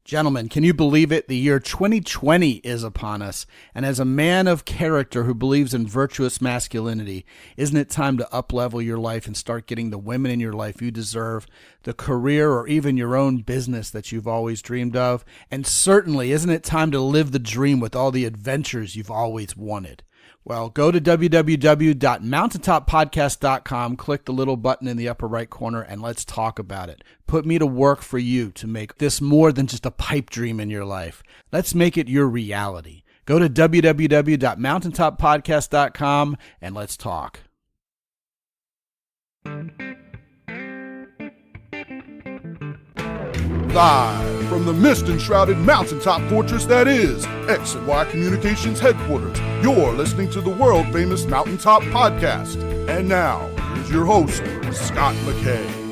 Gentlemen, can you believe it? The year 2020 is upon us. And as a man of character who believes in virtuous masculinity, isn't it time to up-level your life and start getting the women in your life you deserve, the career or even your own business that you've always dreamed of? And certainly, isn't it time to live the dream with all the adventures you've always wanted? Well, go to www.mountaintoppodcast.com, click the little button in the upper right corner, and let's talk about it. Put me to work for you to make this more than just a pipe dream in your life. Let's make it your reality. Go to www.mountaintoppodcast.com and let's talk. Live from the mist-enshrouded mountaintop fortress that is X and Y Communications headquarters, you're listening to the world-famous Mountaintop Podcast. And now, here's your host, Scot McKay.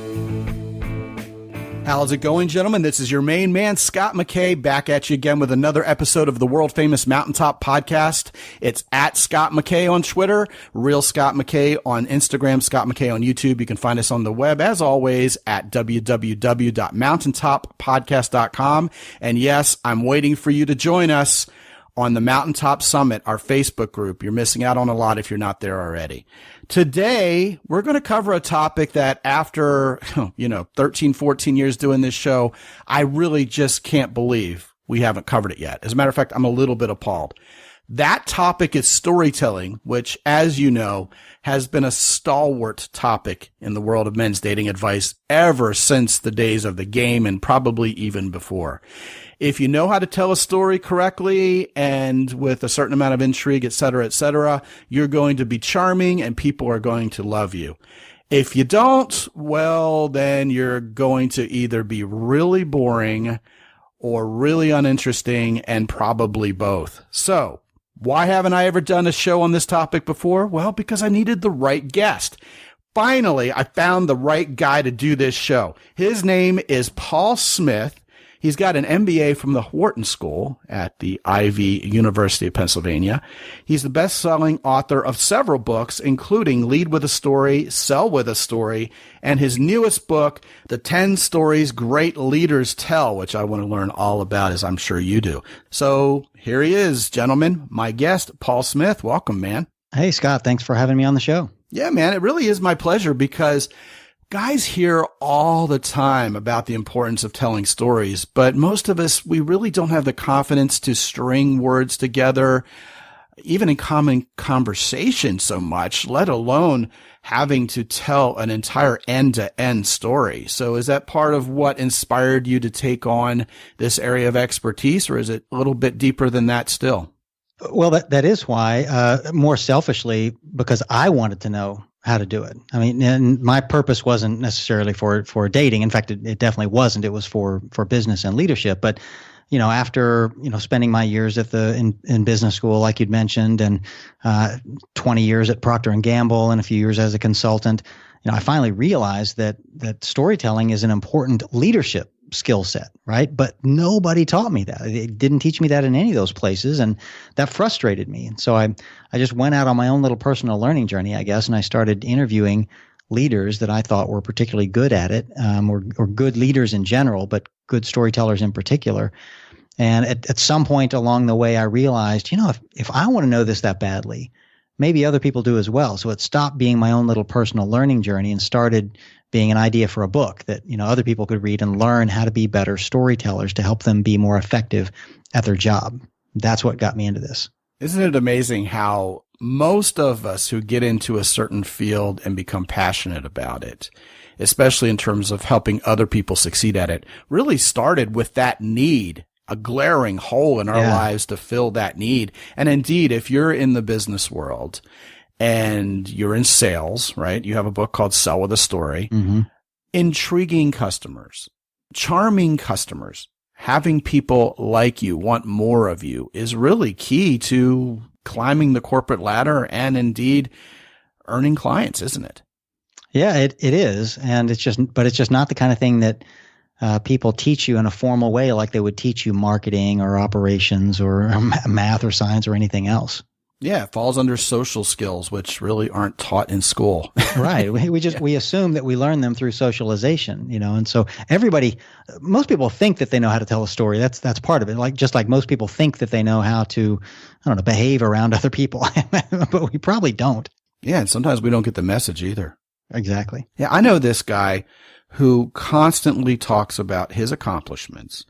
How's it going, gentlemen? This is your main man, Scot McKay, back at you again with another episode of the world-famous Mountaintop Podcast. It's at Scot McKay on Twitter, Real Scot McKay on Instagram, Scot McKay on YouTube. You can find us on the web, as always, at www.mountaintoppodcast.com. And yes, I'm waiting for you to join us on the Mountaintop Summit, our Facebook group. You're missing out on a lot if you're not there already. Today, we're going to cover a topic that after, 13, 14 years doing this show, I really just can't believe we haven't covered it yet. As a matter of fact, I'm a little bit appalled. That topic is storytelling, which, as you know, has been a stalwart topic in the world of men's dating advice ever since the days of the game and probably even before. If you know how to tell a story correctly and with a certain amount of intrigue, et cetera, you're going to be charming and people are going to love you. If you don't, well, then you're going to either be really boring or really uninteresting and probably both. So, why haven't I ever done a show on this topic before? Well, because I needed the right guest. Finally, I found the right guy to do this show. His name is Paul Smith. He's got an MBA from the Wharton School at the Ivy University of Pennsylvania. He's the best-selling author of several books, including Lead with a Story, Sell with a Story, and his newest book, The 10 Stories Great Leaders Tell, which I want to learn all about, as I'm sure you do. So here he is, gentlemen, my guest, Paul Smith. Welcome, man. Hey, Scott. Thanks for having me on the show. Yeah, man, it really is my pleasure because guys hear all the time about the importance of telling stories, but most of us, we really don't have the confidence to string words together, even in common conversation so much, let alone having to tell an entire end-to-end story. So is that part of what inspired you to take on this area of expertise, or is it a little bit deeper than that still? Well, that is why, more selfishly, because I wanted to know how to do it. I mean, and my purpose wasn't necessarily for dating. In fact, it definitely wasn't. It was for business and leadership. But, after, spending my years at in business school, like you'd mentioned, and 20 years at Procter & Gamble and a few years as a consultant, I finally realized that storytelling is an important leadership skill set, right? But nobody taught me that. They didn't teach me that in any of those places, and that frustrated me. And so I just went out on my own little personal learning journey, I guess, and I started interviewing leaders that I thought were particularly good at it, or good leaders in general, but good storytellers in particular. And at some point along the way, I realized, if I want to know this that badly, maybe other people do as well. So it stopped being my own little personal learning journey and started being an idea for a book that, other people could read and learn how to be better storytellers to help them be more effective at their job. That's what got me into this. Isn't it amazing how most of us who get into a certain field and become passionate about it, especially in terms of helping other people succeed at it, really started with that need, a glaring hole in our lives to fill that need. And indeed, if you're in the business world and you're in sales, right? You have a book called Sell with a Story. Mm-hmm. Intriguing customers, charming customers, having people like you, want more of you is really key to climbing the corporate ladder and indeed earning clients, isn't it? Yeah, it is. And it's just not the kind of thing that people teach you in a formal way like they would teach you marketing or operations or math or science or anything else. Yeah, it falls under social skills, which really aren't taught in school. Right. We assume that we learn them through socialization, and so most people think that they know how to tell a story. That's part of it. Just like most people think that they know how to, I don't know, behave around other people, but we probably don't. Yeah, and sometimes we don't get the message either. Exactly. Yeah, I know this guy who constantly talks about his accomplishments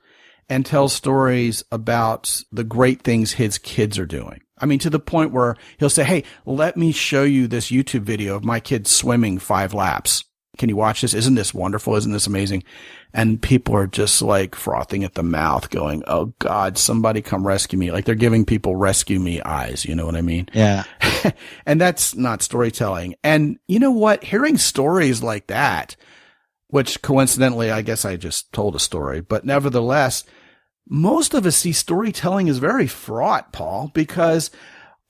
and tells stories about the great things his kids are doing. I mean, to the point where he'll say, hey, let me show you this YouTube video of my kid swimming 5 laps. Can you watch this? Isn't this wonderful? Isn't this amazing? And people are just like frothing at the mouth going, oh God, somebody come rescue me. Like they're giving people rescue me eyes. You know what I mean? Yeah. And that's not storytelling. And you know what? Hearing stories like that, which coincidentally, I guess I just told a story, but nevertheless, most of us see storytelling as very fraught, Paul, because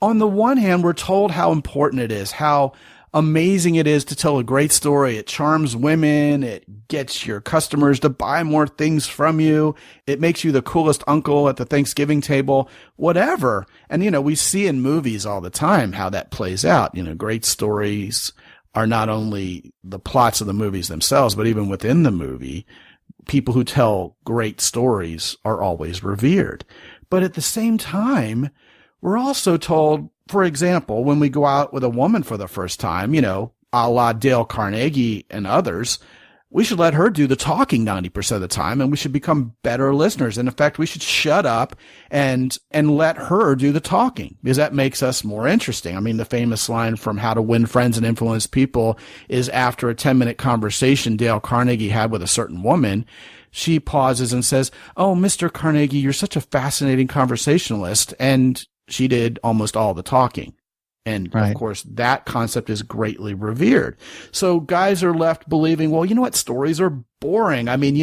on the one hand, we're told how important it is, how amazing it is to tell a great story. It charms women. It gets your customers to buy more things from you. It makes you the coolest uncle at the Thanksgiving table, whatever. And, we see in movies all the time how that plays out. Great stories are not only the plots of the movies themselves, but even within the movie, people who tell great stories are always revered. But at the same time, we're also told, for example, when we go out with a woman for the first time, a la Dale Carnegie and others, we should let her do the talking 90% of the time, and we should become better listeners. And in fact, we should shut up and let her do the talking, because that makes us more interesting. I mean, the famous line from How to Win Friends and Influence People is, after a 10-minute conversation Dale Carnegie had with a certain woman, she pauses and says, oh, Mr. Carnegie, you're such a fascinating conversationalist. And she did almost all the talking. And right. Of course, that concept is greatly revered. So guys are left believing, well, you know what? Stories are boring. I mean,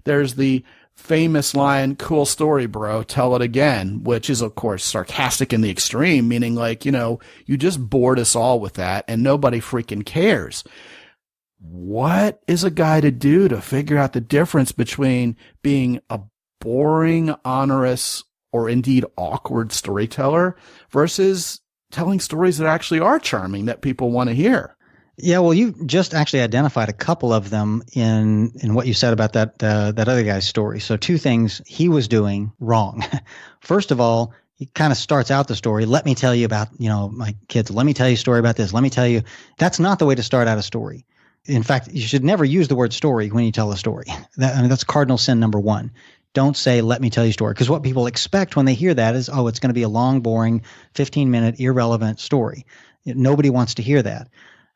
there's the famous line, cool story, bro, tell it again, which is, of course, sarcastic in the extreme, meaning like, you just bored us all with that and nobody freaking cares. What is a guy to do to figure out the difference between being a boring, onerous, or indeed awkward storyteller versus telling stories that actually are charming that people want to hear? Yeah, well, you just actually identified a couple of them in what you said about that other guy's story. So 2 things he was doing wrong. First of all, he kind of starts out the story. Let me tell you about, my kids. Let me tell you a story about this. Let me tell you. That's not the way to start out a story. In fact, you should never use the word story when you tell a story. That's cardinal sin number 1. Don't say, let me tell you a story. Because what people expect when they hear that is, oh, it's going to be a long, boring, 15-minute, irrelevant story. Nobody wants to hear that.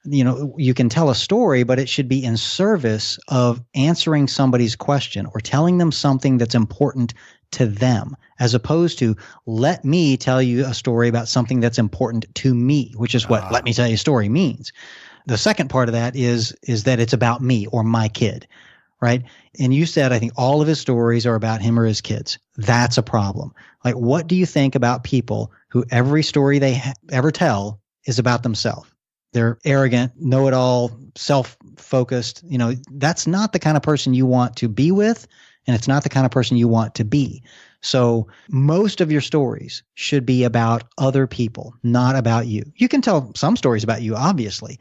You can tell a story, but it should be in service of answering somebody's question or telling them something that's important to them, as opposed to, let me tell you a story about something that's important to me, which is what let me tell you a story means. The second part of that is that it's about me or my kid. Right. And you said, I think all of his stories are about him or his kids. That's a problem. Like, what do you think about people who every story they ever tell is about themselves? They're arrogant, know-it-all, self-focused. That's not the kind of person you want to be with, and it's not the kind of person you want to be. So most of your stories should be about other people, not about you. You can tell some stories about you, obviously,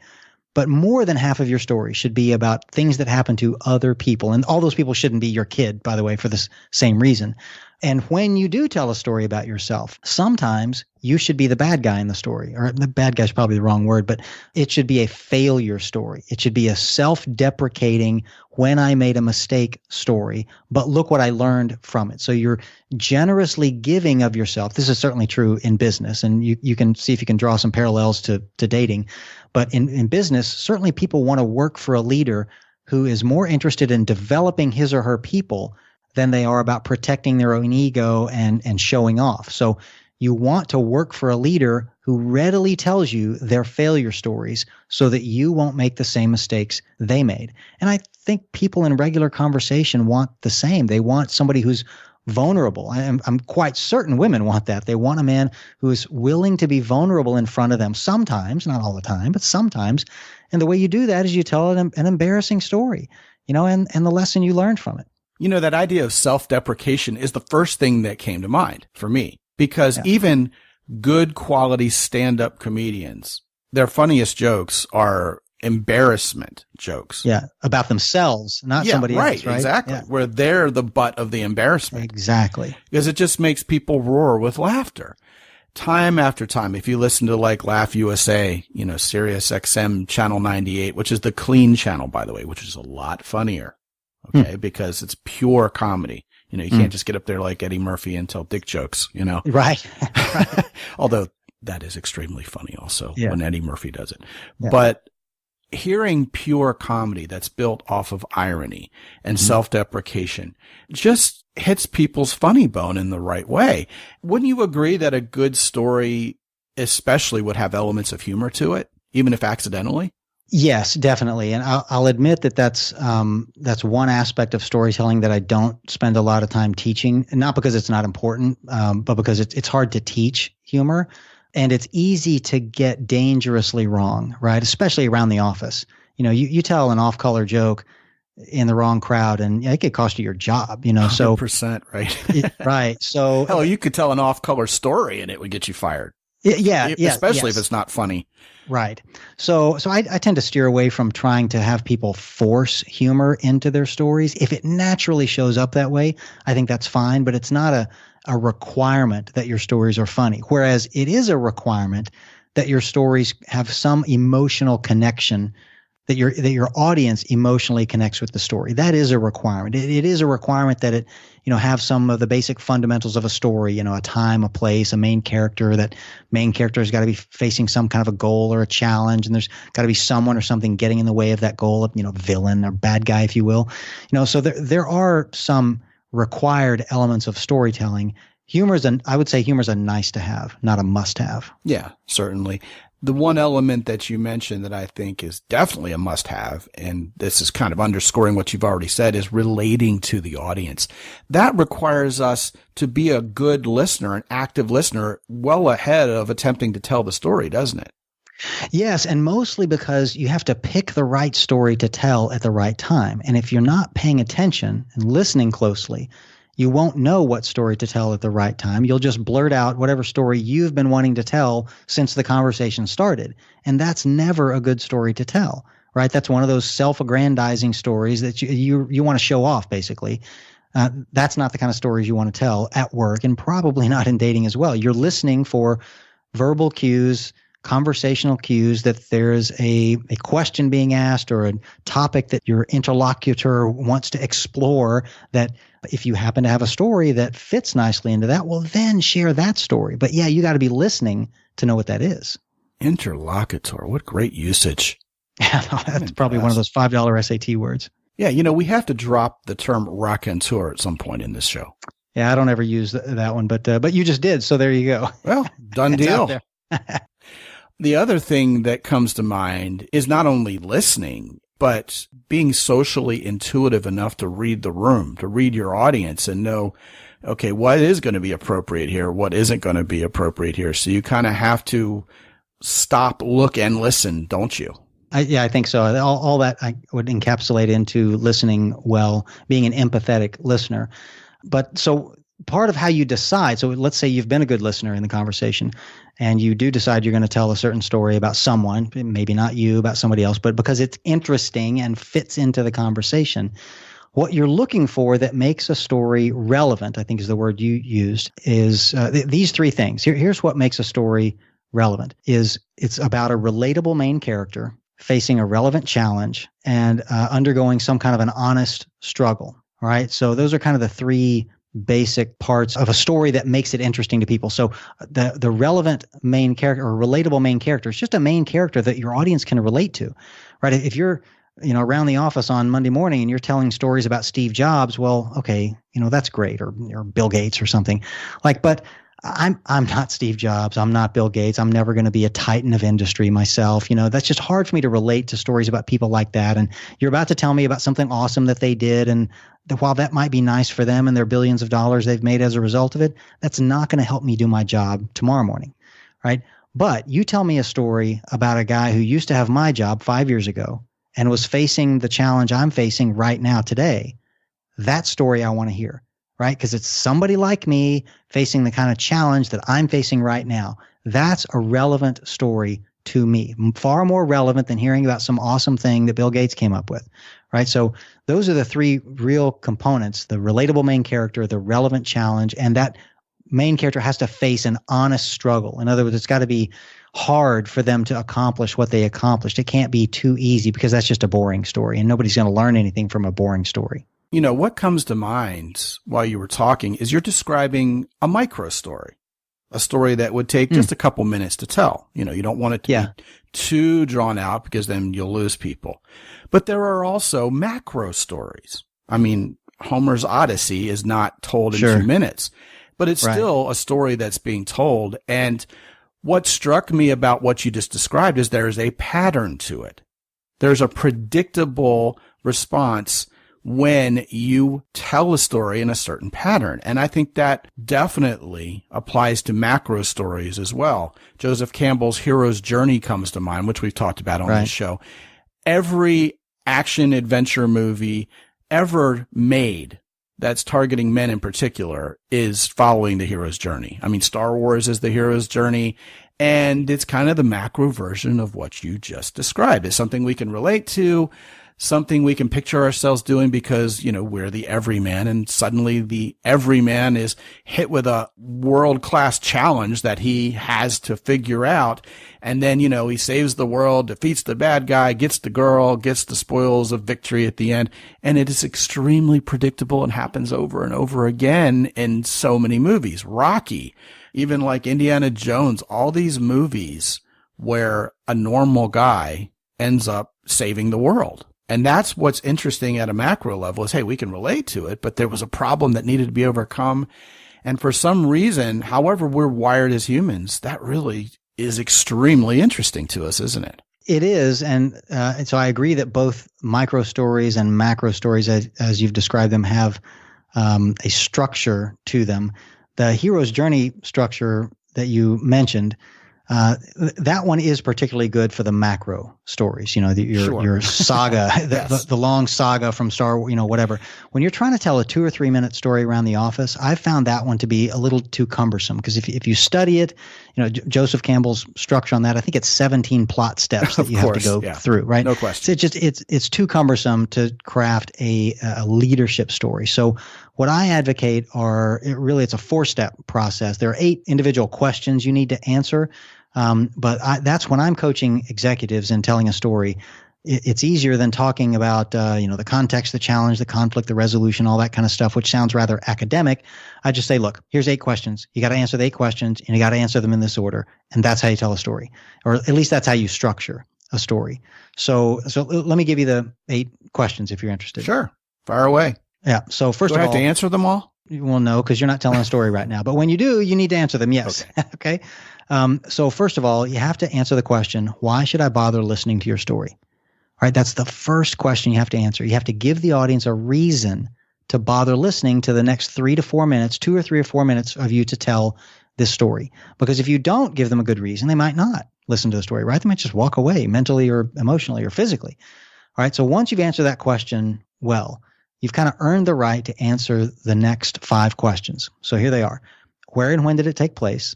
but more than half of your story should be about things that happen to other people. And all those people shouldn't be your kid, by the way, for this same reason. And when you do tell a story about yourself, sometimes you should be the bad guy in the story. Or the bad guy is probably the wrong word, but it should be a failure story. It should be a self-deprecating, when I made a mistake story, but look what I learned from it. So you're generously giving of yourself. This is certainly true in business, and you can see if you can draw some parallels to dating. But in business, certainly people want to work for a leader who is more interested in developing his or her people than they are about protecting their own ego and showing off. So you want to work for a leader who readily tells you their failure stories so that you won't make the same mistakes they made. And I think people in regular conversation want the same. They want somebody who's vulnerable. I'm quite certain women want that. They want a man who is willing to be vulnerable in front of them sometimes, not all the time, but sometimes. And the way you do that is you tell an embarrassing story, and the lesson you learned from it. That idea of self-deprecation is the first thing that came to mind for me, because even good quality stand-up comedians, their funniest jokes are embarrassment jokes. Yeah. About themselves, not somebody else, right? Exactly. Yeah. Where they're the butt of the embarrassment. Exactly. Because it just makes people roar with laughter. Time after time, if you listen to like Laugh USA, Sirius XM channel 98, which is the clean channel, by the way, which is a lot funnier. Okay. Because it's pure comedy. You can't just get up there like Eddie Murphy and tell dick jokes, Right. Although that is extremely funny also when Eddie Murphy does it. Yeah. But hearing pure comedy that's built off of irony and self-deprecation just hits people's funny bone in the right way. Wouldn't you agree that a good story especially would have elements of humor to it, even if accidentally? Yes, definitely. And I'll admit that that's one aspect of storytelling that I don't spend a lot of time teaching, not because it's not important, but because it's hard to teach humor. And it's easy to get dangerously wrong, right? Especially around the office. You tell an off-color joke in the wrong crowd and it could cost you your job, so 100%, right? right. So hell, you could tell an off-color story and it would get you fired. Especially if it's not funny. Right. So I tend to steer away from trying to have people force humor into their stories. If it naturally shows up that way, I think that's fine, but it's not a requirement that your stories are funny. Whereas it is a requirement that your stories have some emotional connection, that your audience emotionally connects with the story. That is a requirement. It is a requirement that it, have some of the basic fundamentals of a story, a time, a place, a main character. That main character has got to be facing some kind of a goal or a challenge, and there's got to be someone or something getting in the way of that goal, villain or bad guy, if you will. So there are some required elements of storytelling. I would say humor is a nice to have, not a must have. Yeah, certainly. The one element that you mentioned that I think is definitely a must have, and this is kind of underscoring what you've already said, is relating to the audience. That requires us to be a good listener, an active listener, well ahead of attempting to tell the story, doesn't it? Yes, and mostly because you have to pick the right story to tell at the right time. And if you're not paying attention and listening closely, you won't know what story to tell at the right time. You'll just blurt out whatever story you've been wanting to tell since the conversation started. And that's never a good story to tell, right? That's one of those self-aggrandizing stories that you want to show off, basically. That's not the kind of stories you want to tell at work, and probably not in dating as well. You're listening for verbal cues, conversational cues, that there's a question being asked or a topic that your interlocutor wants to explore, that if you happen to have a story that fits nicely into that, well, then share that story. But yeah, you got to be listening to know what that is. Interlocutor. What great usage. Yeah, that's probably one of those $5 SAT words. Yeah, we have to drop the term raconteur at some point in this show. Yeah, I don't ever use that one, but you just did, so there you go. Well, done deal. The other thing that comes to mind is not only listening, but being socially intuitive enough to read the room, to read your audience and know, okay, what is going to be appropriate here? What isn't going to be appropriate here? So you kind of have to stop, look, and listen, don't you? I think so. All that I would encapsulate into listening well, being an empathetic listener. But so part of how you decide, so let's say you've been a good listener in the conversation and you do decide you're going to tell a certain story about someone, maybe not you, about somebody else, but because it's interesting and fits into the conversation. What you're looking for that makes a story relevant, I think is the word you used, is these three things. Here's what makes a story relevant: is it's about a relatable main character facing a relevant challenge and undergoing some kind of an honest struggle. All right. So those are kind of the three basic parts of a story that makes it interesting to people. So the relevant main character or relatable main character is just a main character that your audience can relate to, right? If you're, around the office on Monday morning and you're telling stories about Steve Jobs, well, okay, that's great, or Bill Gates or something but I'm not Steve Jobs. I'm not Bill Gates. I'm never going to be a titan of industry myself. That's just hard for me to relate to stories about people like that. And you're about to tell me about something awesome that they did. And while that might be nice for them and their billions of dollars they've made as a result of it, that's not going to help me do my job tomorrow morning. Right. But you tell me a story about a guy who used to have my job 5 years ago and was facing the challenge I'm facing right now today. That story I want to hear. right? Because it's somebody like me facing the kind of challenge that I'm facing right now. That's a relevant story to me, far more relevant than hearing about some awesome thing that Bill Gates came up with, right? So those are the three real components: the relatable main character, the relevant challenge, and that main character has to face an honest struggle. In other words, it's got to be hard for them to accomplish what they accomplished. It can't be too easy, because that's just a boring story, and nobody's going to learn anything from a boring story. You know, what comes to mind while you were talking is you're describing a micro story, a story that would take just a couple minutes to tell. You know, you don't want it to be too drawn out, because then you'll lose people. But there are also macro stories. I mean, Homer's Odyssey is not told in 2 minutes, but it's still a story that's being told. And what struck me about what you just described is there is a pattern to it. There's a predictable response when you tell a story in a certain pattern. And I think that definitely applies to macro stories as well. Joseph Campbell's Hero's Journey comes to mind, which we've talked about on this show. Every action adventure movie ever made that's targeting men in particular is following the hero's journey. I mean, Star Wars is the hero's journey, and it's kind of the macro version of what you just described. It's something we can relate to, something we can picture ourselves doing, because, you know, we're the everyman, and suddenly the everyman is hit with a world-class challenge that he has to figure out. And then, you know, he saves the world, defeats the bad guy, gets the girl, gets the spoils of victory at the end. And it is extremely predictable and happens over and over again in so many movies. Rocky, even like Indiana Jones, all these movies where a normal guy ends up saving the world. And that's what's interesting at a macro level is, hey, we can relate to it, but there was a problem that needed to be overcome. And for some reason, however we're wired as humans, that really is extremely interesting to us, isn't it? It is. And so I agree that both micro stories and macro stories, as you've described them, have a structure to them. The hero's journey structure that you mentioned, that one is particularly good for the macro stories, you know, your saga, the long saga from whatever. When you're trying to tell a 2 or 3 minute story around the office, I've found that one to be a little too cumbersome, because if you study it, you know, Joseph Campbell's structure on that, I think it's 17 plot steps that you have to go through, right? No question. So it's too cumbersome to craft a leadership story. So what I advocate it's a 4-step process. There are 8 individual questions you need to answer. But that's when I'm coaching executives and telling a story. It's easier than talking about, the context, the challenge, the conflict, the resolution, all that kind of stuff, which sounds rather academic. I just say, look, here's 8 questions. You got to answer the 8 questions, and you got to answer them in this order. And that's how you tell a story, or at least that's how you structure a story. So let me give you the 8 questions if you're interested. Sure. Fire away. Yeah. So first of all, do I have to answer them all? Well, no, because you're not telling a story right now. But when you do, you need to answer them. Yes. Okay. So first of all, you have to answer the question, why should I bother listening to your story? All right. That's the first question you have to answer. You have to give the audience a reason to bother listening to the next 3 to 4 minutes, 2 or 3 or 4 minutes of you to tell this story. Because if you don't give them a good reason, they might not listen to the story, right? They might just walk away mentally or emotionally or physically. All right. So once you've answered that question well, you've kind of earned the right to answer the next 5 questions. So here they are. Where and when did it take place?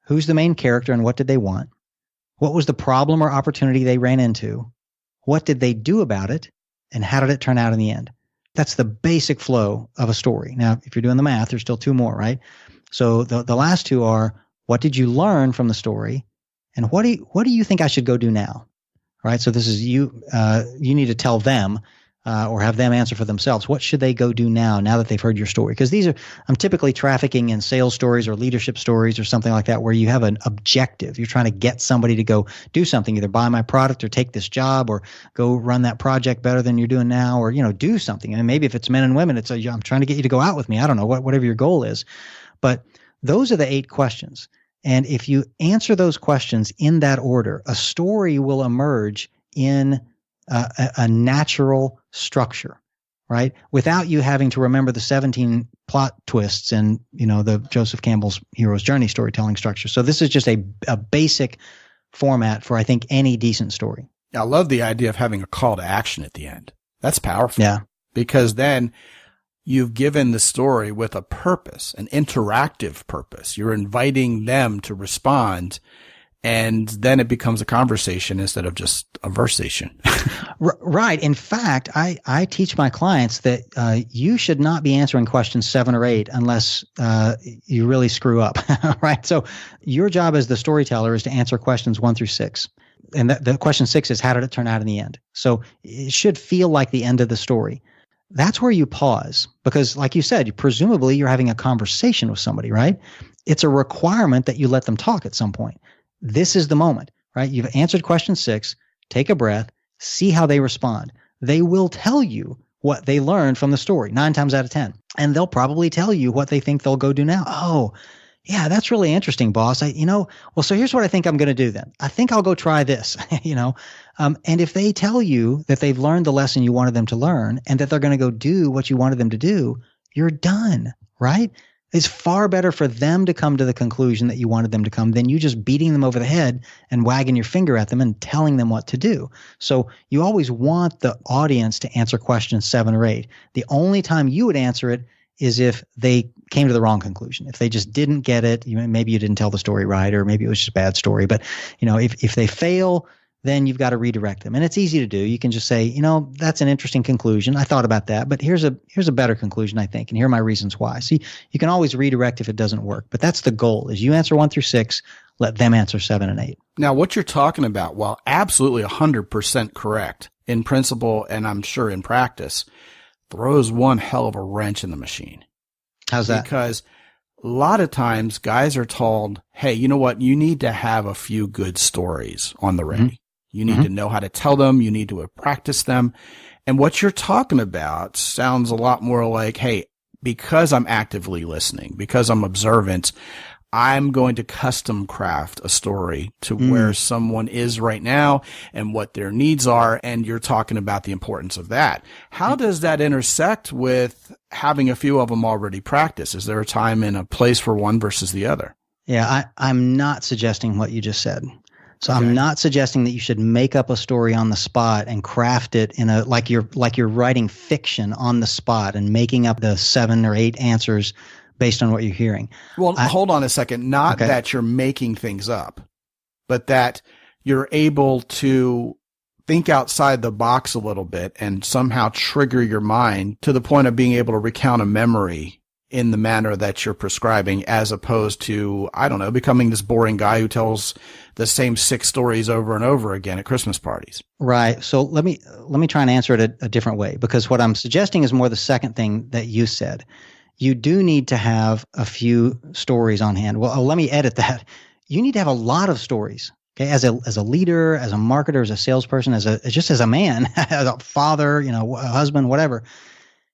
Who's the main character and what did they want? What was the problem or opportunity they ran into? What did they do about it? And how did it turn out in the end? That's the basic flow of a story. Now, if you're doing the math, there's still 2 more, right? So the last 2 are, what did you learn from the story? And what do you think I should go do now? All right. So this is you need to tell them or have them answer for themselves. What should they go do now that they've heard your story? Because I'm typically trafficking in sales stories or leadership stories or something like that, where you have an objective. You're trying to get somebody to go do something, either buy my product or take this job or go run that project better than you're doing now, or, do something. And maybe if it's men and women, I'm trying to get you to go out with me. I don't know, whatever your goal is. But those are the 8 questions. And if you answer those questions in that order, a story will emerge in a natural structure, right? Without you having to remember the 17 plot twists and, the Joseph Campbell's Hero's Journey storytelling structure. So this is just a basic format for, I think, any decent story. I love the idea of having a call to action at the end. That's powerful. Yeah. Because then you've given the story with a purpose, an interactive purpose. You're inviting them to respond, and then it becomes a conversation instead of just a versation. Right. In fact, I teach my clients that you should not be answering questions 7 or 8 unless you really screw up, right? So your job as the storyteller is to answer questions 1 through 6. And the question 6 is, how did it turn out in the end? So it should feel like the end of the story. That's where you pause because, like you said, presumably you're having a conversation with somebody, right? It's a requirement that you let them talk at some point. This is the moment, right? You've answered question 6, take a breath, see how they respond. They will tell you what they learned from the story 9 times out of 10. And they'll probably tell you what they think they'll go do now. Oh, yeah, that's really interesting, boss. So here's what I think I'm going to do then. I think I'll go try this, and if they tell you that they've learned the lesson you wanted them to learn and that they're going to go do what you wanted them to do, you're done, right? It's far better for them to come to the conclusion that you wanted them to come than you just beating them over the head and wagging your finger at them and telling them what to do. So you always want the audience to answer questions 7 or 8. The only time you would answer it is if they came to the wrong conclusion. If they just didn't get it, maybe you didn't tell the story right, or maybe it was just a bad story. But if they fail, then you've got to redirect them. And it's easy to do. You can just say, that's an interesting conclusion. I thought about that, but here's a better conclusion, I think, and here are my reasons why. See, you can always redirect if it doesn't work, but that's the goal is you answer 1 through 6, let them answer 7 and 8. Now, what you're talking about, while absolutely 100% correct in principle, and I'm sure in practice, throws one hell of a wrench in the machine. How's that? Because a lot of times guys are told, hey, you know what? You need to have a few good stories on the ready. Mm-hmm. You need to know how to tell them. You need to practice them. And what you're talking about sounds a lot more like, hey, because I'm actively listening, because I'm observant, I'm going to custom craft a story to where someone is right now and what their needs are. And you're talking about the importance of that. How does that intersect with having a few of them already practice? Is there a time and a place for one versus the other? Yeah, I'm not suggesting what you just said. So okay. I'm not suggesting that you should make up a story on the spot and craft it in like you're writing fiction on the spot and making up the 7 or 8 answers based on what you're hearing. Well, hold on a second. Not okay. that you're making things up, but that you're able to think outside the box a little bit and somehow trigger your mind to the point of being able to recount a memory in the manner that you're prescribing, as opposed to, I don't know, becoming this boring guy who tells the same 6 stories over and over again at Christmas parties. Right. So let me try and answer it a different way, because what I'm suggesting is more the second thing that you said. You do need to have a few stories on hand. Well, let me edit that. You need to have a lot of stories. Okay, as a leader, as a marketer, as a salesperson, as a man, as a father, a husband, whatever.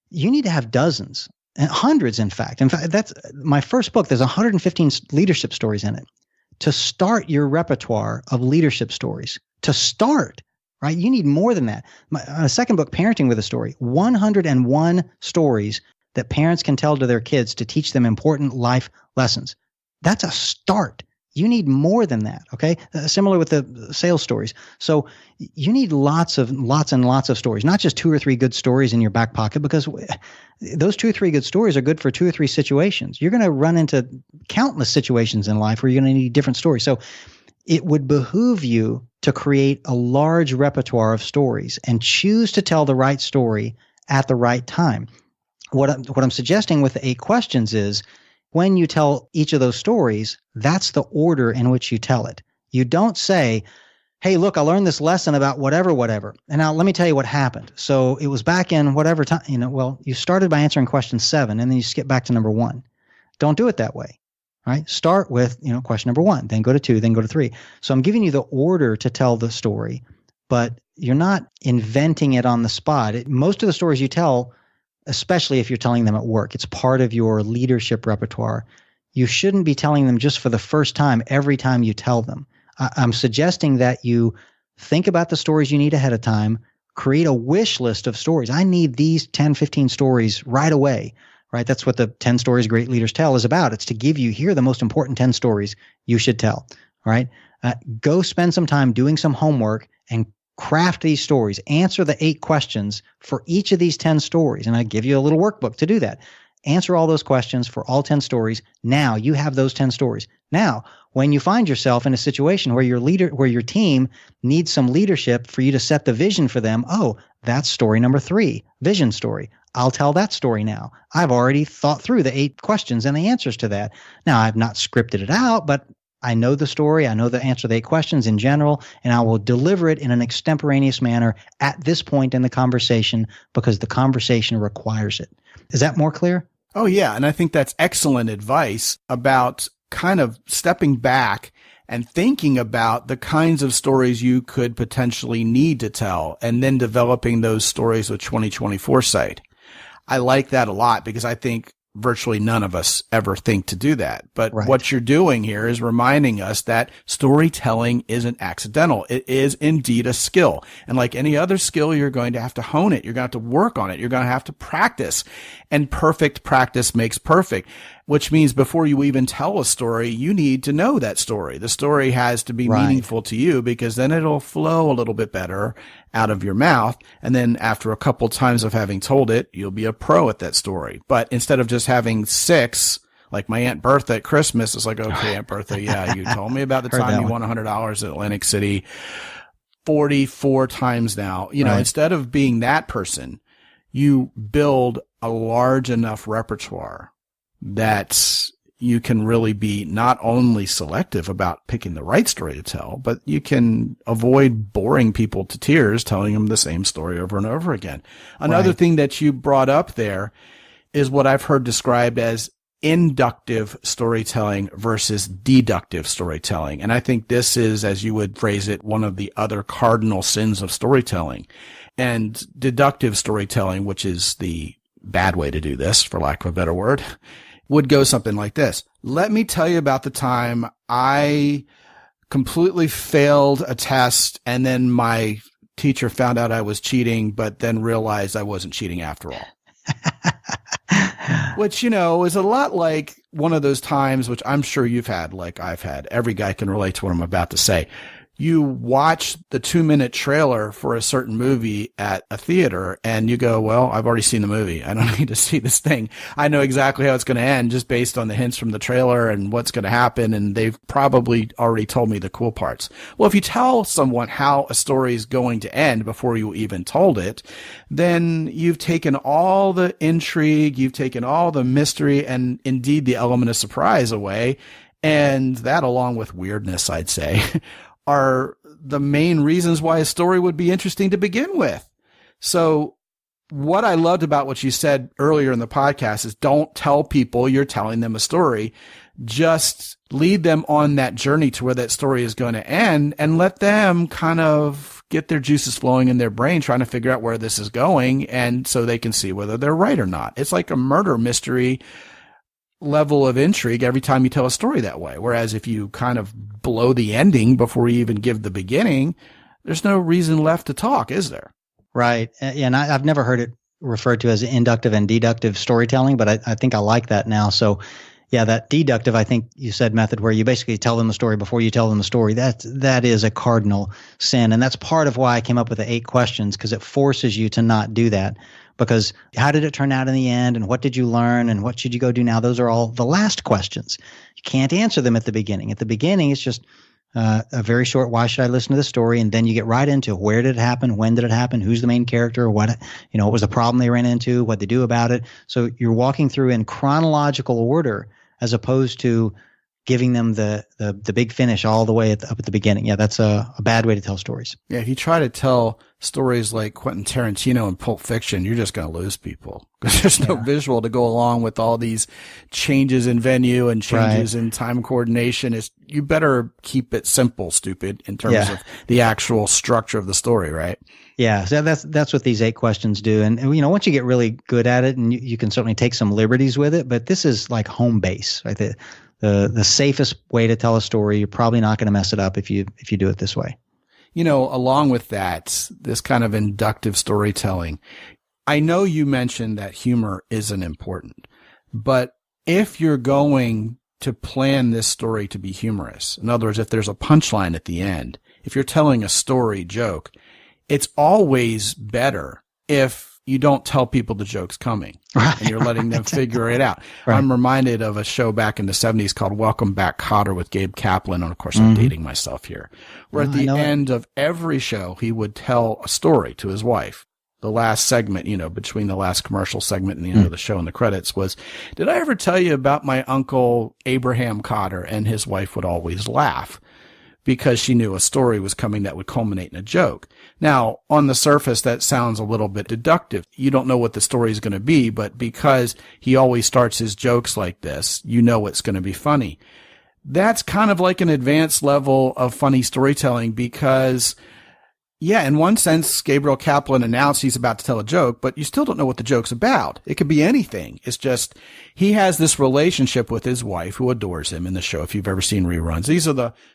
You need to have dozens, and hundreds, in fact. In fact, that's my first book. There's 115 leadership stories in it. To start your repertoire of leadership stories, to start, right? You need more than that. My second book, Parenting with a Story, 101 stories that parents can tell to their kids to teach them important life lessons. That's a start. You need more than that, okay? Similar with the sales stories. So you need lots and lots of stories, not just 2 or 3 good stories in your back pocket, because those 2 or 3 good stories are good for 2 or 3 situations. You're going to run into countless situations in life where you're going to need different stories. So it would behoove you to create a large repertoire of stories and choose to tell the right story at the right time. What I'm suggesting with the 8 questions is, when you tell each of those stories, that's the order in which you tell it. You don't say, hey, look, I learned this lesson about whatever. And now let me tell you what happened. So it was back in whatever time, you started by answering question 7 and then you skip back to number 1. Don't do it that way, right? Start with, question number 1, then go to 2, then go to 3. So I'm giving you the order to tell the story, but you're not inventing it on the spot. Most of the stories you tell, especially if you're telling them at work, it's part of your leadership repertoire. You shouldn't be telling them just for the first time every time you tell them. I'm suggesting that you think about the stories you need ahead of time, create a wish list of stories. I need these 10, 15 stories right away, right? That's what the 10 Stories Great Leaders Tell is about. It's to give you, here are the most important 10 stories you should tell, right? Go spend some time doing some homework and craft these stories, answer the 8 questions for each of these 10 stories. And I give you a little workbook to do that. Answer all those questions for all 10 stories. Now you have those 10 stories. Now, when you find yourself in a situation where your team needs some leadership for you to set the vision for them, oh, that's story number 3, vision story. I'll tell that story now. I've already thought through the 8 questions and the answers to that. Now, I've not scripted it out, but I know the story. I know the answer to the 8 questions in general, and I will deliver it in an extemporaneous manner at this point in the conversation because the conversation requires it. Is that more clear? Oh, yeah. And I think that's excellent advice about kind of stepping back and thinking about the kinds of stories you could potentially need to tell and then developing those stories with 20/20 foresight. I like that a lot because I think virtually none of us ever think to do that. But Right. What you're doing here is reminding us that storytelling isn't accidental. It is indeed a skill. And like any other skill, you're going to have to hone it. You're going to have to work on it. You're going to have to practice. And perfect practice makes perfect, which means before you even tell a story, you need to know that story. The story has to be Right. meaningful to you because then it'll flow a little bit better out of your mouth. And then after a couple times of having told it, you'll be a pro at that story. But instead of just having 6, like my Aunt Bertha at Christmas, it's like, okay, Aunt Bertha, yeah, you told me about the Heard time that you one. won $100 at Atlantic City 44 times now. You know, Right. instead of being that person, you build a large enough repertoire that you can really be not only selective about picking the right story to tell, but you can avoid boring people to tears telling them the same story over and over again. Another Right. thing that you brought up there is what I've heard described as inductive storytelling versus deductive storytelling. And I think this is, as you would phrase it, one of the other cardinal sins of storytelling. And deductive storytelling, which is the bad way to do this, for lack of a better word, would go something like this. Let me tell you about the time I completely failed a test and then my teacher found out I was cheating, but then realized I wasn't cheating after all. Which, you know, is a lot like one of those times, which I'm sure you've had, like I've had. Every guy can relate to what I'm about to say. You watch the 2-minute trailer for a certain movie at a theater and you go, well, I've already seen the movie. I don't need to see this thing. I know exactly how it's going to end just based on the hints from the trailer and what's going to happen. And they've probably already told me the cool parts. Well, if you tell someone how a story is going to end before you even told it, then you've taken all the intrigue, you've taken all the mystery and indeed the element of surprise away. And that, along with weirdness, I'd say, are the main reasons why a story would be interesting to begin with. So what I loved about what you said earlier in the podcast is don't tell people you're telling them a story. Just lead them on that journey to where that story is going to end and let them kind of get their juices flowing in their brain, trying to figure out where this is going. And so they can see whether they're right or not. It's like a murder mystery level of intrigue every time you tell a story that way. Whereas if you kind of blow the ending before you even give the beginning, there's no reason left to talk, is there? Right. And I've never heard it referred to as inductive and deductive storytelling, but I think I like that now. So yeah, that deductive, I think you said method where you basically tell them the story before you tell them the story. That is a cardinal sin. And that's part of why I came up with the 8 questions, because it forces you to not do that. Because how did it turn out in the end? And what did you learn? And what should you go do now? Those are all the last questions. You can't answer them at the beginning. At the beginning, it's just a very short, why should I listen to this story? And then you get right into where did it happen? When did it happen? Who's the main character? What was the problem they ran into? What they do about it? So you're walking through in chronological order as opposed to giving them the big finish all the way up at the beginning. Yeah, that's a bad way to tell stories. Yeah, if you try to tell stories like Quentin Tarantino and Pulp Fiction, you're just going to lose people because there's no visual to go along with all these changes in venue and changes in time coordination. You better keep it simple, stupid, in terms of the actual structure of the story, right? Yeah, so that's what these 8 questions do. And once you get really good at it, and you can certainly take some liberties with it, but this is like home base, right? The safest way to tell a story. You're probably not going to mess it up if you do it this way. Along with that, this kind of inductive storytelling, I know you mentioned that humor isn't important, but if you're going to plan this story to be humorous, in other words, if there's a punchline at the end, if you're telling a story joke, it's always better if you don't tell people the joke's coming and you're letting them figure it out. Right. I'm reminded of a show back in the 70s called Welcome Back, Kotter with Gabe Kaplan. And of course, I'm dating myself here. Where at the end of every show, he would tell a story to his wife. The last segment, between the last commercial segment and the end of the show and the credits was, did I ever tell you about my uncle Abraham Cotter? And his wife would always laugh because she knew a story was coming that would culminate in a joke. Now, on the surface, that sounds a little bit deductive. You don't know what the story is going to be, but because he always starts his jokes like this, it's going to be funny. That's kind of like an advanced level of funny storytelling because, in one sense, Gabriel Kaplan announced he's about to tell a joke, but you still don't know what the joke's about. It could be anything. It's just he has this relationship with his wife who adores him in the show. If you've ever seen reruns,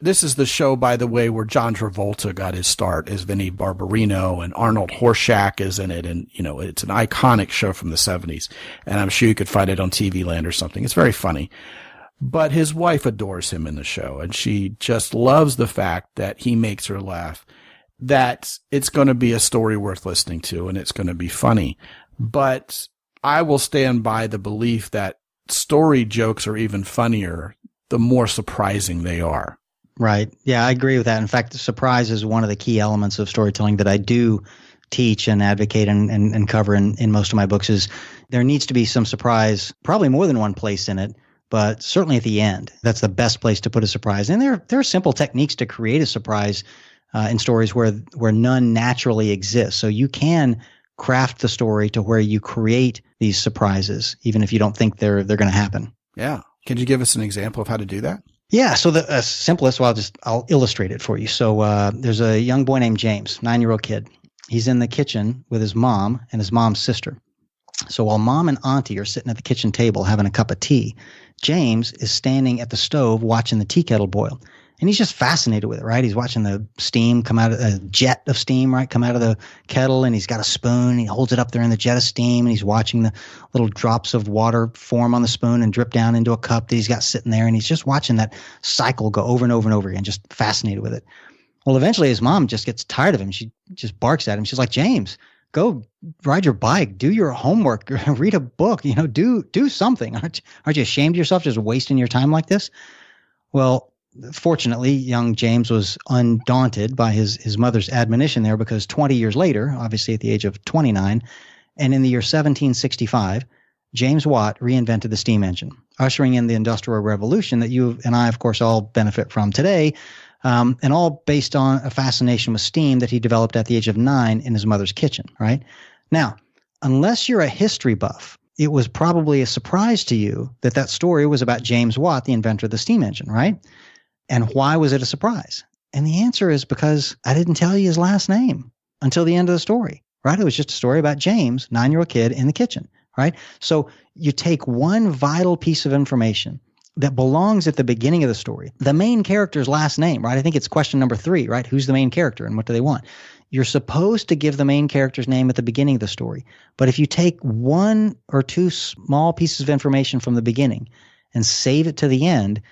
this is the show, by the way, where John Travolta got his start as Vinnie Barbarino, and Arnold Horshack is in it. And, it's an iconic show from the 70s. And I'm sure you could find it on TV Land or something. It's very funny. But his wife adores him in the show, and she just loves the fact that he makes her laugh. That it's going to be a story worth listening to and it's going to be funny. But I will stand by the belief that story jokes are even funnier the more surprising they are. Right. Yeah, I agree with that. In fact, surprise is one of the key elements of storytelling that I do teach and advocate and cover in most of my books. Is there needs to be some surprise, probably more than one place in it, but certainly at the end. That's the best place to put a surprise. And there are simple techniques to create a surprise in stories where none naturally exists. So you can craft the story to where you create these surprises, even if you don't think they're going to happen. Yeah. Can you give us an example of how to do that? Yeah. So the simplest, I'll illustrate it for you. So there's a young boy named James, 9-year-old kid. He's in the kitchen with his mom and his mom's sister. So while mom and auntie are sitting at the kitchen table having a cup of tea, James is standing at the stove watching the tea kettle boil. And he's just fascinated with it, right? He's watching the steam come out of a jet of steam, right? Come out of the kettle, and he's got a spoon. And he holds it up there in the jet of steam, and he's watching the little drops of water form on the spoon and drip down into a cup that he's got sitting there. And he's just watching that cycle go over and over and over again, just fascinated with it. Well, eventually his mom just gets tired of him. She just barks at him. She's like, James, go ride your bike, do your homework, read a book, do something. Aren't you ashamed of yourself just wasting your time like this? Well, fortunately, young James was undaunted by his mother's admonition there, because 20 years later, obviously at the age of 29, and in the year 1765, James Watt reinvented the steam engine, ushering in the Industrial Revolution that you and I, of course, all benefit from today, and all based on a fascination with steam that he developed at the age of 9 in his mother's kitchen, right? Now, unless you're a history buff, it was probably a surprise to you that story was about James Watt, the inventor of the steam engine, right? And why was it a surprise? And the answer is because I didn't tell you his last name until the end of the story, right? It was just a story about James, 9-year-old kid in the kitchen, right? So you take one vital piece of information that belongs at the beginning of the story, the main character's last name, right? I think it's question number 3, right? Who's the main character and what do they want? You're supposed to give the main character's name at the beginning of the story. But if you take one or two small pieces of information from the beginning and save it to the end,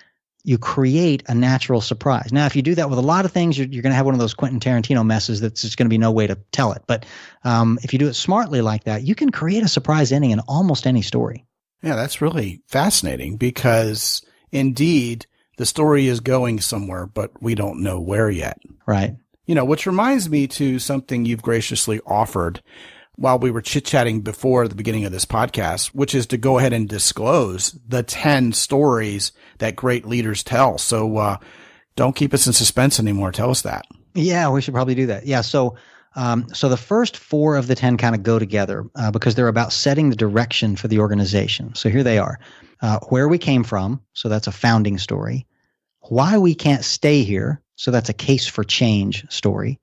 you create a natural surprise. Now, if you do that with a lot of things, you're going to have one of those Quentin Tarantino messes that's just going to be no way to tell it. But if you do it smartly like that, you can create a surprise ending in almost any story. Yeah, that's really fascinating because indeed the story is going somewhere, but we don't know where yet. Right. Which reminds me to something you've graciously offered while we were chit-chatting before the beginning of this podcast, which is to go ahead and disclose the 10 stories that great leaders tell. So don't keep us in suspense anymore. Tell us that. Yeah, we should probably do that. Yeah. So the first 4 of the 10 kind of go together because they're about setting the direction for the organization. So here they are. Where we came from. So that's a founding story. Why we can't stay here. So that's a case for change story.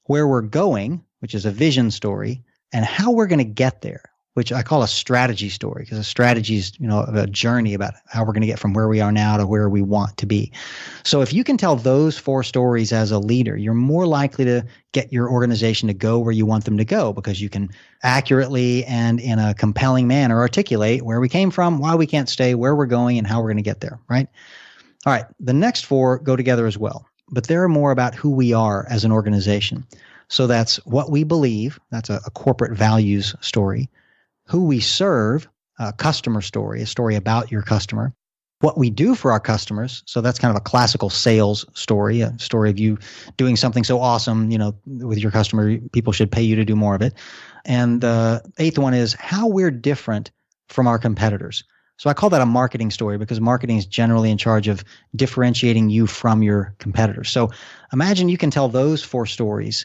Where we're going, which is a vision story. And how we're going to get there, which I call a strategy story, because a strategy is, a journey about how we're going to get from where we are now to where we want to be. So if you can tell those 4 stories as a leader, you're more likely to get your organization to go where you want them to go, because you can accurately and in a compelling manner articulate where we came from, why we can't stay, where we're going, and how we're going to get there, right? All right. The next 4 go together as well, but they're more about who we are as an organization. So that's what we believe. That's a corporate values story. Who we serve, a customer story, a story about your customer. What we do for our customers. So that's kind of a classical sales story, a story of you doing something so awesome, with your customer, people should pay you to do more of it. And the eighth one is how we're different from our competitors. So I call that a marketing story because marketing is generally in charge of differentiating you from your competitors. So imagine you can tell those 4 stories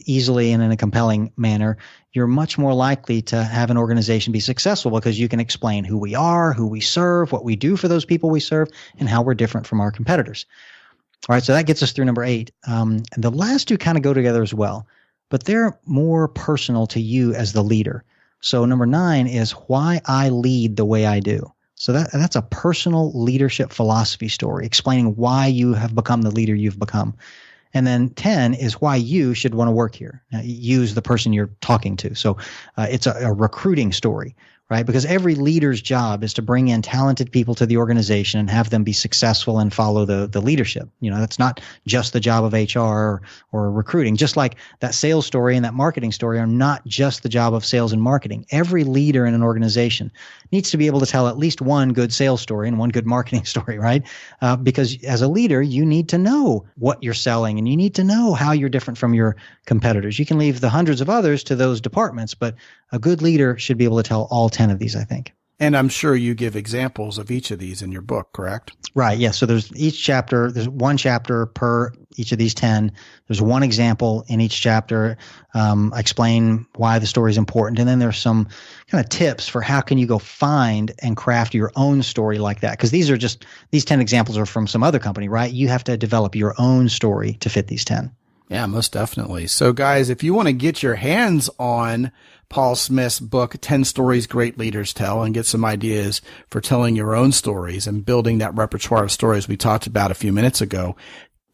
easily and in a compelling manner. You're much more likely to have an organization be successful because you can explain who we are, who we serve, what we do for those people we serve, and how we're different from our competitors. All right, so that gets us through number 8. And the last 2 kind of go together as well, but they're more personal to you as the leader. So number 9 is why I lead the way I do. So that's a personal leadership philosophy story, explaining why you have become the leader you've become. And then 10 is why you should want to work here. Use the person you're talking to. So it's a recruiting story, right? Because every leader's job is to bring in talented people to the organization and have them be successful and follow the leadership. That's not just the job of HR or recruiting. Just like that sales story and that marketing story are not just the job of sales and marketing. Every leader in an organization needs to be able to tell at least one good sales story and one good marketing story, right? Because as a leader, you need to know what you're selling and you need to know how you're different from your competitors. You can leave the hundreds of others to those departments, but a good leader should be able to tell all 10 of these, I think. And I'm sure you give examples of each of these in your book, correct? Right. Yeah. So there's one chapter per each of these 10. There's one example in each chapter. I explain why the story is important. And then there's some kind of tips for how can you go find and craft your own story like that. Because these 10 examples are from some other company, right? You have to develop your own story to fit these 10. Yeah, most definitely. So guys, if you want to get your hands on Paul Smith's book, 10 Stories Great Leaders Tell, and get some ideas for telling your own stories and building that repertoire of stories we talked about a few minutes ago,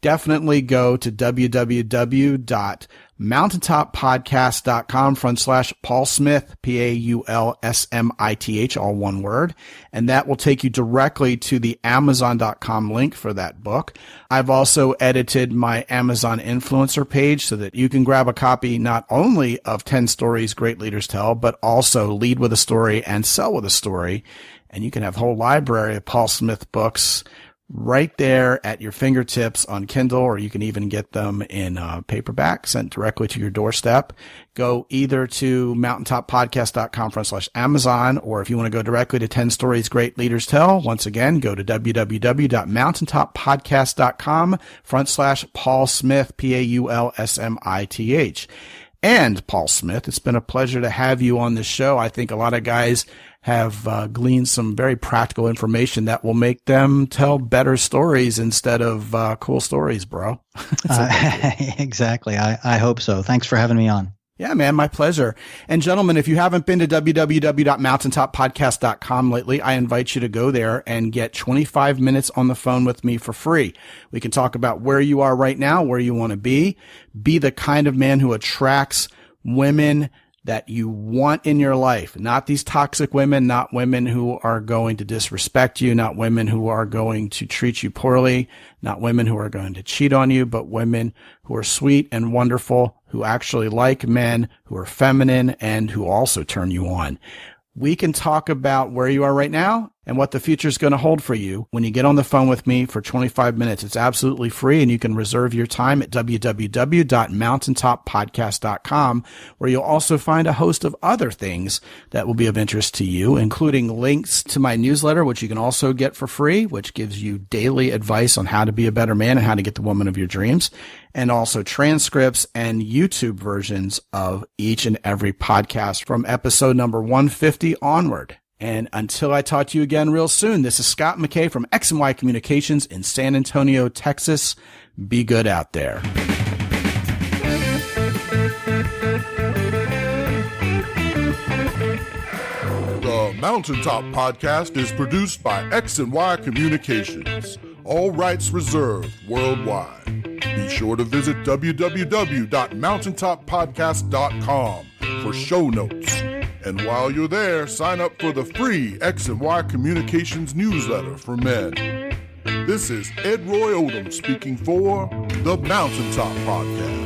definitely go to www.mountaintoppodcast.com/Paul Smith, PaulSmith, all one word. And that will take you directly to the Amazon.com link for that book. I've also edited my Amazon influencer page so that you can grab a copy not only of 10 Stories Great Leaders Tell, but also Lead with a Story and Sell with a Story. And you can have a whole library of Paul Smith books right there at your fingertips on Kindle, or you can even get them in paperback sent directly to your doorstep. Go either to mountaintoppodcast.com/Amazon, or if you want to go directly to 10 Stories Great Leaders Tell, once again, go to www.mountaintoppodcast.com/Paul Smith, PaulSmith. And Paul Smith, it's been a pleasure to have you on the show. I think a lot of guys have gleaned some very practical information that will make them tell better stories instead of cool stories, bro. Exactly. I hope so. Thanks for having me on. Yeah, man, my pleasure. And gentlemen, if you haven't been to www.mountaintoppodcast.com lately, I invite you to go there and get 25 minutes on the phone with me for free. We can talk about where you are right now, where you want to be the kind of man who attracts women that you want in your life, not these toxic women, not women who are going to disrespect you, not women who are going to treat you poorly, not women who are going to cheat on you, but women who are sweet and wonderful, who actually like men, who are feminine, and who also turn you on. We can talk about where you are right now and what the future is going to hold for you when you get on the phone with me for 25 minutes. It's absolutely free, and you can reserve your time at www.mountaintoppodcast.com, where you'll also find a host of other things that will be of interest to you, including links to my newsletter, which you can also get for free, which gives you daily advice on how to be a better man and how to get the woman of your dreams, and also transcripts and YouTube versions of each and every podcast from episode number 150 onward. And until I talk to you again real soon, this is Scott McKay from X&Y Communications in San Antonio, Texas. Be good out there. The Mountaintop Podcast is produced by X&Y Communications. All rights reserved worldwide. Be sure to visit www.mountaintoppodcast.com for show notes. And while you're there, sign up for the free X&Y Communications newsletter for men. This is Ed Roy Odom speaking for the Mountaintop Podcast.